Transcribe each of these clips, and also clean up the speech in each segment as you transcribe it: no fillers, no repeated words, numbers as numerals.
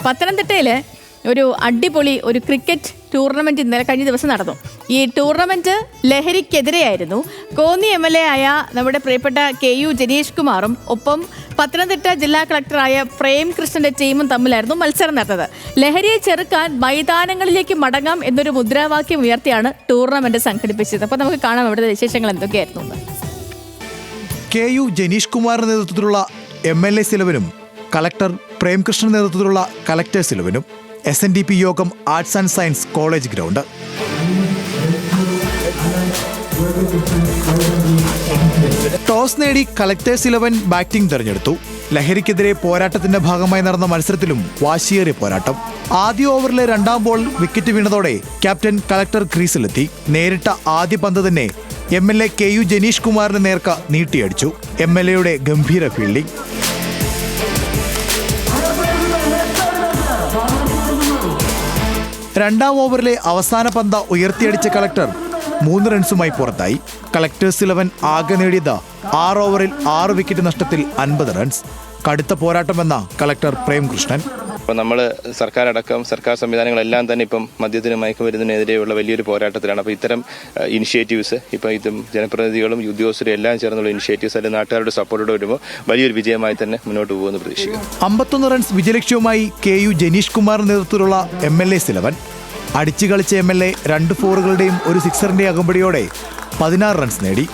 പത്തനംതിട്ടയിൽ ഒരു അടിപൊളി ഒരു ക്രിക്കറ്റ് ടൂർണമെന്റ് ഇന്നലെ കഴിഞ്ഞ ദിവസം നടന്നു. ഈ ടൂർണമെന്റ് ലഹരിക്കെതിരെയായിരുന്നു. കോന്നി MLA ആയ നമ്മുടെ പ്രിയപ്പെട്ട KU ജനീഷ് കുമാറും ഒപ്പം പത്തനംതിട്ട ജില്ലാ കളക്ടറായ പ്രേം കൃഷ്ണന്റെ ടീമും തമ്മിലായിരുന്നു മത്സരം നടന്നത്. ലഹരിയെ ചെറുക്കാൻ മൈതാനങ്ങളിലേക്ക് മടങ്ങാം എന്നൊരു മുദ്രാവാക്യം ഉയർത്തിയാണ് ടൂർണമെന്റ് സംഘടിപ്പിച്ചത്. അപ്പോൾ നമുക്ക് കാണാം അവിടുത്തെ വിശേഷങ്ങൾ എന്തൊക്കെയായിരുന്നു. KU ജനീഷ് കുമാറിന്റെ നേതൃത്വത്തിലുള്ള MLA സിലവനും കളക്ടർ പ്രേംകൃഷ്ണൻ നേതൃത്വത്തിലുള്ള കളക്ടേഴ്സ് സിലവനും SNDP യോഗം arts and science college ground. Toss നേടി കളക്ടേഴ്സ് 11 ബാറ്റിംഗ് തെരഞ്ഞെടുത്തു. ലഹരിക്കെതിരെ പോരാട്ടത്തിന്റെ ഭാഗമായി നടന്ന മത്സരത്തിലും വാശിയേറിയ പോരാട്ടം. ആദ്യ ഓവറിലെ 2ാം ബോൾ വിക്കറ്റ് വീണതോടെ ക്യാപ്റ്റൻ കളക്ടർ ക്രീസിലെത്തി. നേരിട്ട ആദ്യ പന്ത് തന്നെ MLA KU ജനീഷ് കുമാറിന് നേർക്ക നീട്ടിയടിച്ചു. MLAയുടെ ഗംഭീര ഫീൽഡിംഗ്. 2ാം ഓവറിലെ അവസാന പന്ത് ഉയർത്തിയടിച്ച കളക്ടർ 3 റൺസുമായി പുറത്തായി. കളക്ടേഴ്സ് 11 ആകെ നേടിയത് 6 ഓവറിൽ 6 വിക്കറ്റ് നഷ്ടത്തിൽ 50 റൺസ്. കടുത്ത പോരാട്ടമെന്ന കളക്ടർ പ്രേംകൃഷ്ണൻ. ഇപ്പം നമ്മൾ സർക്കാർ സംവിധാനങ്ങളെല്ലാം തന്നെ ഇപ്പം മദ്യത്തിനും മയക്കുമരുന്നിനെതിരെയുള്ള വലിയൊരു പോരാട്ടത്തിലാണ്. അപ്പോൾ ഇത്തരം ഇനിഷ്യേറ്റീവ്സ് ഇപ്പം ഇതും ജനപ്രതിനിധികളും ഉദ്യോഗസ്ഥരും എല്ലാം ചേർന്നുള്ള ഇനിഷ്യേറ്റീവ്സ് അല്ലെങ്കിൽ നാട്ടുകാരുടെ സപ്പോർട്ടോടെ വരുമ്പോൾ വലിയൊരു വിജയമായി തന്നെ മുന്നോട്ട് പോകുമെന്ന് പ്രതീക്ഷിക്കുന്നു. 51 റൺസ് വിജയലക്ഷ്യവുമായി KU ജനീഷ് കുമാറിന്റെ നേതൃത്വത്തിലുള്ള MLA 11 അടിച്ചു കളിച്ച MLA 2 ഫോറുകളുടെയും 1 സിക്സറിന്റെ അകമ്പടിയോടെ 16 റൺസ് നേടി.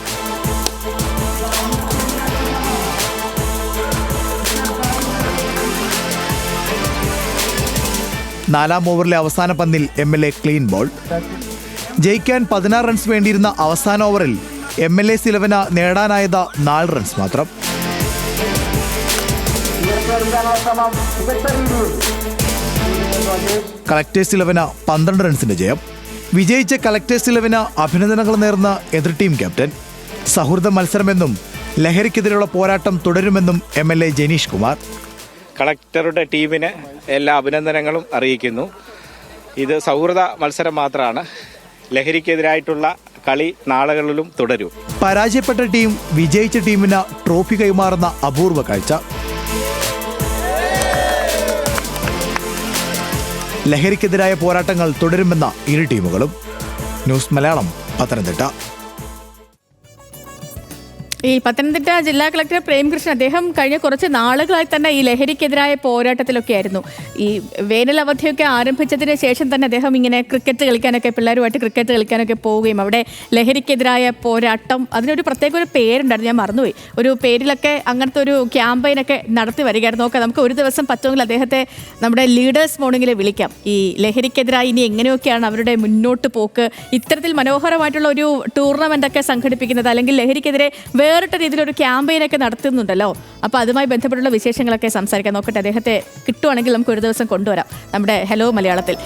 നാലാം ഓവറിലെ അവസാന പന്തിൽ MLA ക്ലീൻ ബോൾ. ജയിക്കാൻ 16 റൺസ് വേണ്ടിയിരുന്ന അവസാന ഓവറിൽ MLA 11 നേടാനായത് 4 റൺസ് മാത്രം. കളക്ടേഴ്സ് 11 12 റൺസിന്റെ ജയം. വിജയിച്ച കളക്ടേഴ്സ് 11 അഭിനന്ദനങ്ങൾ നേർന്ന എതിർ ടീം ക്യാപ്റ്റൻ. സൗഹൃദ മത്സരമെന്നും ലഹരിക്കെതിരെയുള്ള പോരാട്ടം തുടരുമെന്നും MLA ജനീഷ് കുമാർ. കളക്ടറുടെ ടീമിന് എല്ലാ അഭിനന്ദനങ്ങളും അറിയിക്കുന്നു. ഇത് സൗഹൃദ മത്സരം മാത്രമാണ്. ലഹരിക്കെതിരായിട്ടുള്ള കളി നാളുകളിലും തുടരും. പരാജയപ്പെട്ട ടീം വിജയിച്ച ടീമിന് ട്രോഫി കൈമാറുന്ന അപൂർവ കാഴ്ച. ലഹരിക്കെതിരായ പോരാട്ടങ്ങൾ തുടരുമെന്ന ഇരു ടീമുകളും. ന്യൂസ് മലയാളം, പത്തനംതിട്ട. ഈ പത്തനംതിട്ട ജില്ലാ കളക്ടർ പ്രേംകൃഷ്ണൻ അദ്ദേഹം കഴിഞ്ഞ കുറച്ച് നാളുകളായി തന്നെ ഈ ലഹരിക്കെതിരായ പോരാട്ടത്തിലൊക്കെ ആയിരുന്നു. ഈ വേനൽ അവധിയൊക്കെ ആരംഭിച്ചതിന് ശേഷം തന്നെ അദ്ദേഹം ഇങ്ങനെ ക്രിക്കറ്റ് കളിക്കാനൊക്കെ പിള്ളേരുമായിട്ട് ക്രിക്കറ്റ് കളിക്കാനൊക്കെ പോവുകയും അവിടെ ലഹരിക്കെതിരായ പോരാട്ടം അതിനൊരു പ്രത്യേക ഒരു പേരുണ്ടായിരുന്നു, ഞാൻ മറന്നുപോയി. ഒരു പേരിലൊക്കെ അങ്ങനത്തെ ഒരു ക്യാമ്പയിനൊക്കെ നടത്തി വരികയായിരുന്നു. നോക്കാം, നമുക്ക് ഒരു ദിവസം പറ്റുമെങ്കിൽ അദ്ദേഹത്തെ നമ്മുടെ ലീഡേഴ്സ് മോർണിംഗിൽ വിളിക്കാം. ഈ ലഹരിക്കെതിരായി ഇനി എങ്ങനെയൊക്കെയാണ് അവരുടെ മുന്നോട്ട് പോക്ക്, ഇത്തരത്തിൽ മനോഹരമായിട്ടുള്ള ഒരു ടൂർണമെൻ്റൊക്കെ സംഘടിപ്പിക്കുന്നത് അല്ലെങ്കിൽ ലഹരിക്കെതിരെ വേറിട്ട രീതിയിലൊരു ക്യാമ്പയിനൊക്കെ നടത്തുന്നുണ്ടല്ലോ. അപ്പോൾ അതുമായി ബന്ധപ്പെട്ടുള്ള വിശേഷങ്ങളൊക്കെ സംസാരിക്കാൻ നോക്കട്ടെ. അദ്ദേഹത്തെ കിട്ടുവാണെങ്കിൽ നമുക്ക് ഒരു ദിവസം കൊണ്ടുവരാം നമ്മുടെ ഹലോ മലയാളത്തിൽ.